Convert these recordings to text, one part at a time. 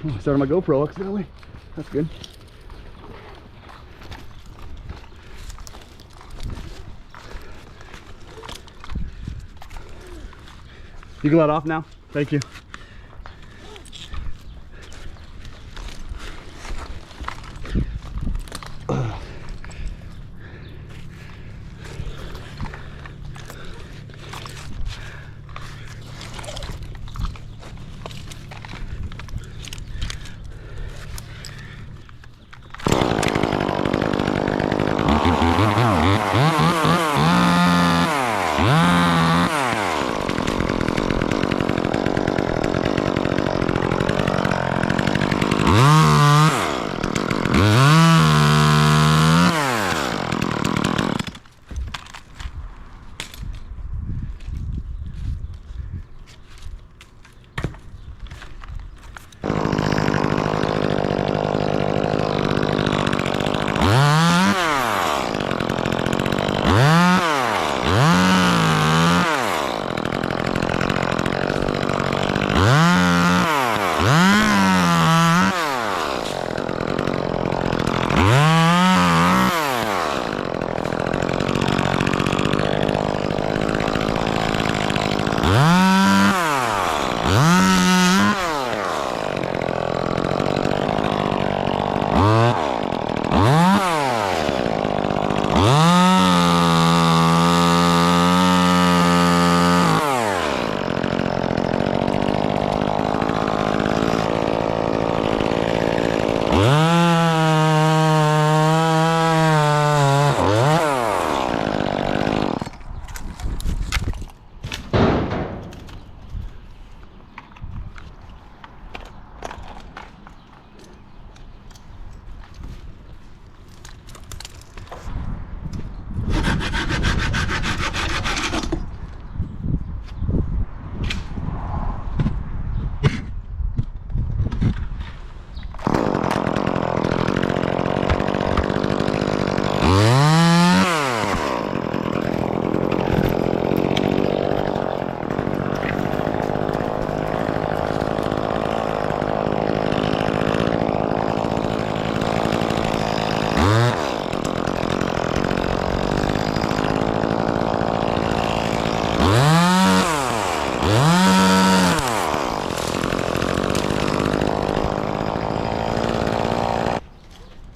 Oh, I started my GoPro accidentally. That's good. You can let off now. Thank you.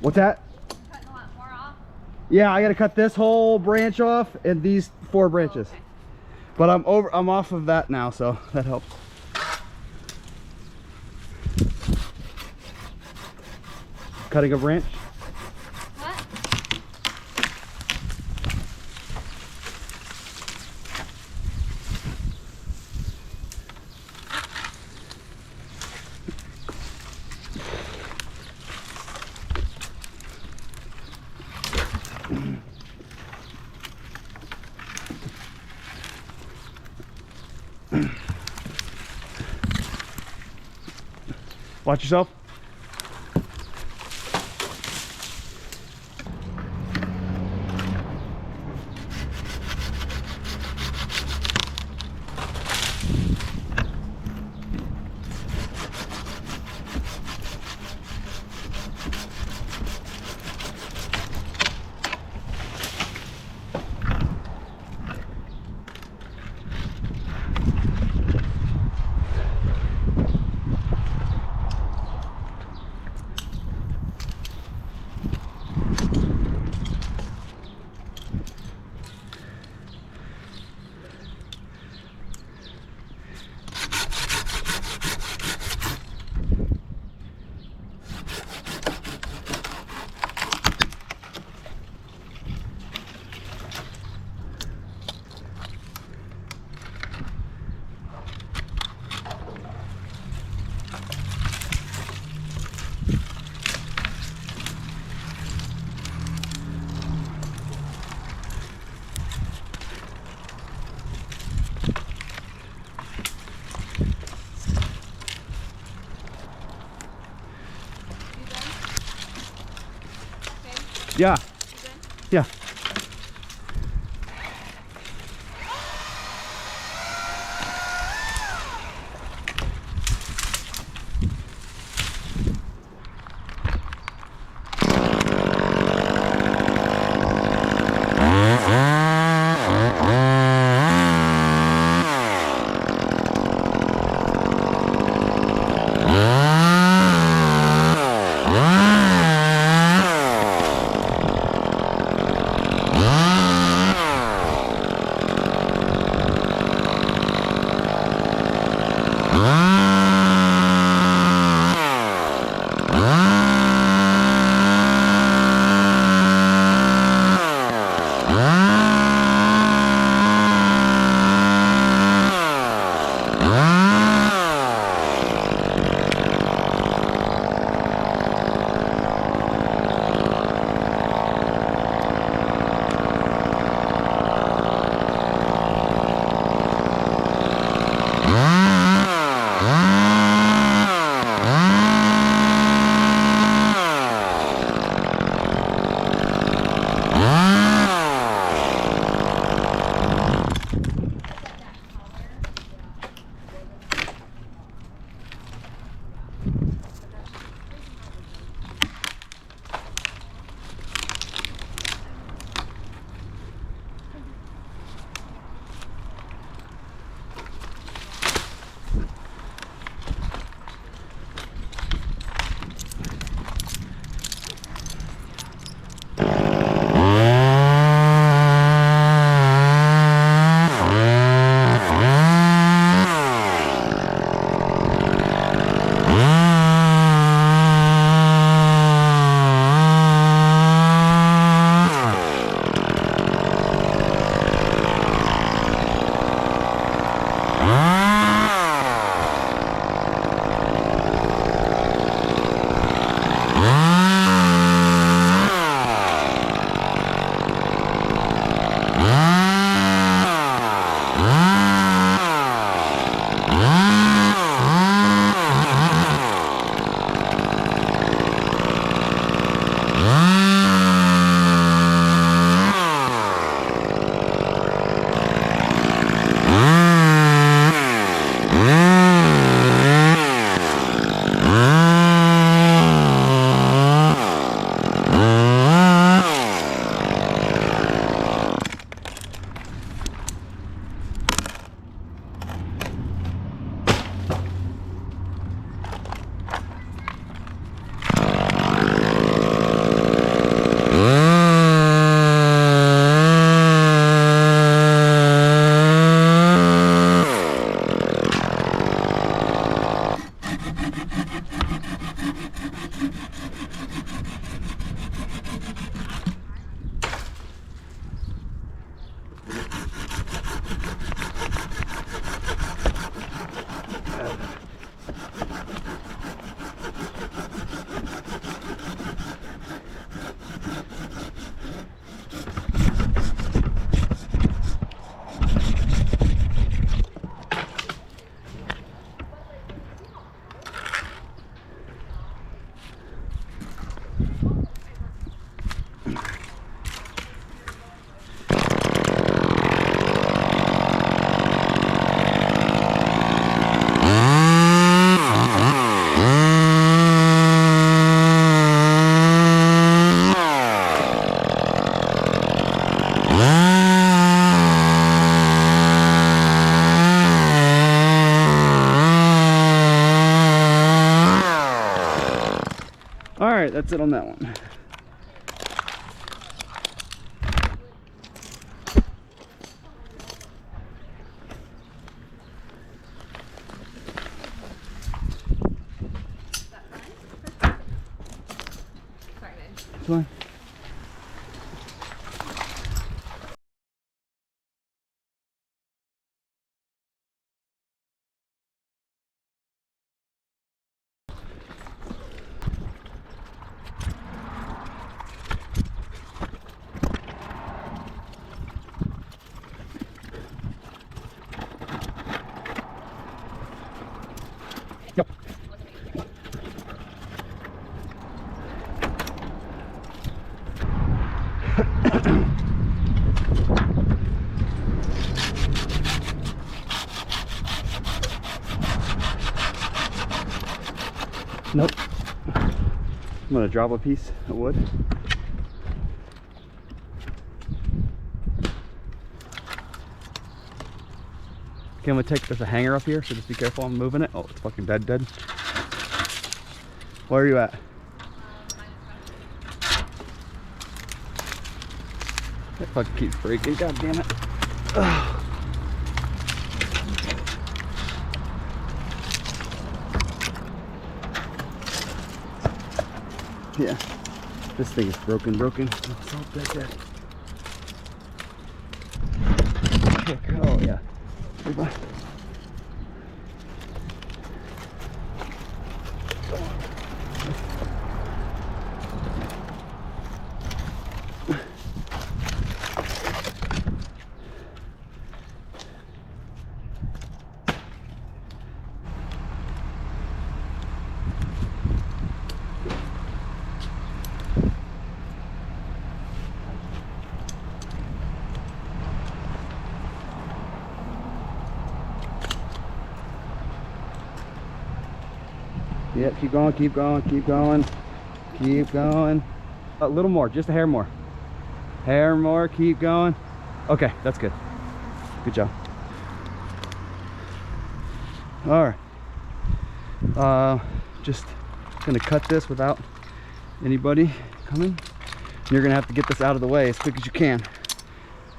What's that? Cutting a lot more off? Yeah, I gotta cut this whole branch off and these 4 branches. Oh, okay. But I'm off of that now, so that helps. Cutting a branch. What? Watch yourself. Yeah. Yeah. All right, that's it on that one. Sorry, babe. It's fine. Yep. Nope. I'm gonna drop a piece of wood. Okay, I'm gonna take, there's a hanger up here, so just be careful, I'm moving it. Oh, it's fucking dead. Where are you at? That fucking keeps breaking, god damn it. Ugh. Yeah, this thing is broken. It's all dead. Oh yeah. Goodbye. Yep, keep going. A little more, just a hair more. Keep going. Okay, that's good. Good job. All right. Just gonna cut this without anybody coming. And you're gonna have to get this out of the way as quick as you can.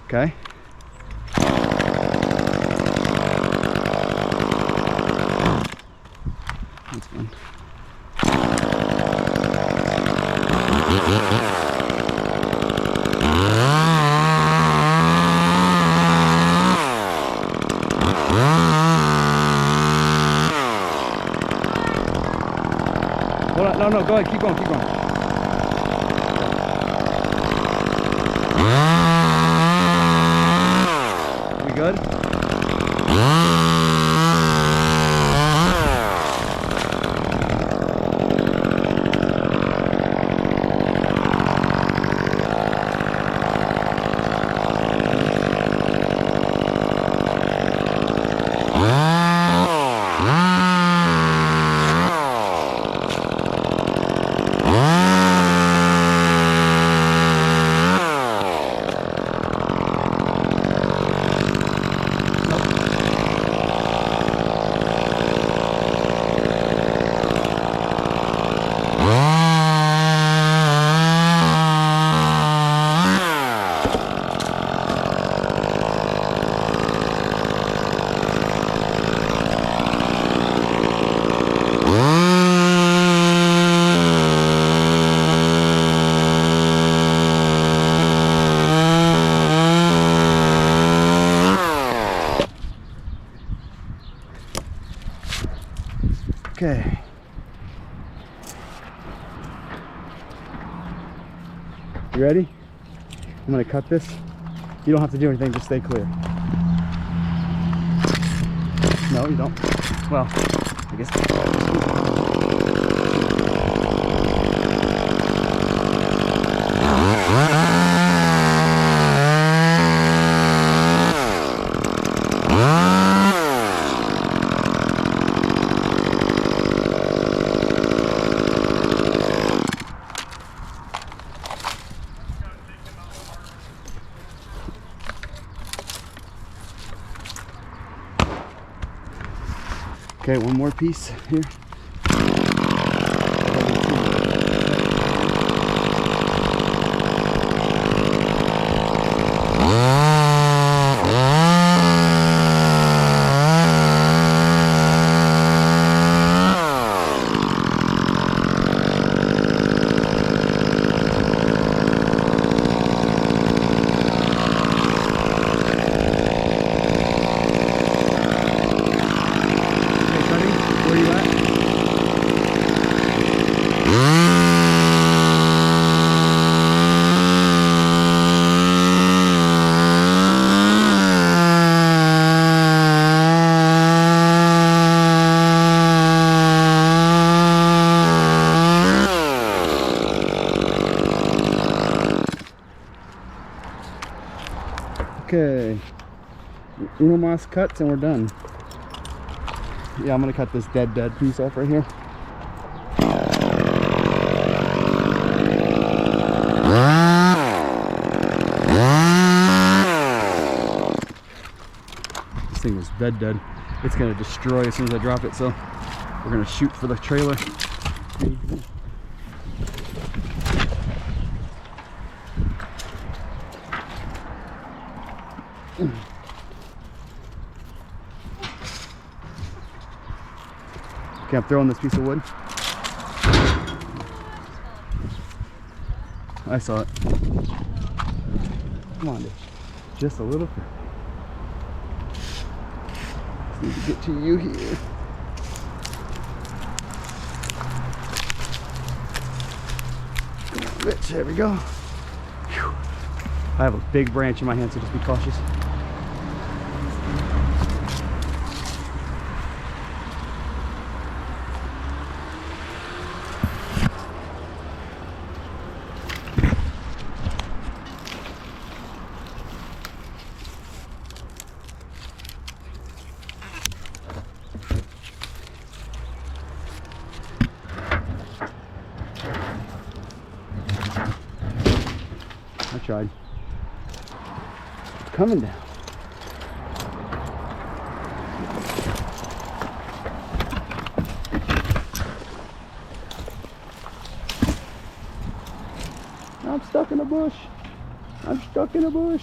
Okay? That's fun. Hold on, no, go ahead, keep going. We good? Okay. You ready? I'm gonna cut this. You don't have to do anything, just stay clear. No, you don't. Well, I guess. Okay, one more piece here. Uno mas cuts and we're done. Yeah, I'm gonna cut this dead piece off right here. This thing is dead. It's gonna destroy as soon as I drop it, so we're gonna shoot for the trailer. Okay, I'm throwing this piece of wood. I saw it. Come on, dude. Just a little further. Just need to get to you here. Come on, bitch. There we go. Whew. I have a big branch in my hand, so just be cautious. I tried. It's coming down. I'm stuck in a bush. I'm stuck in a bush.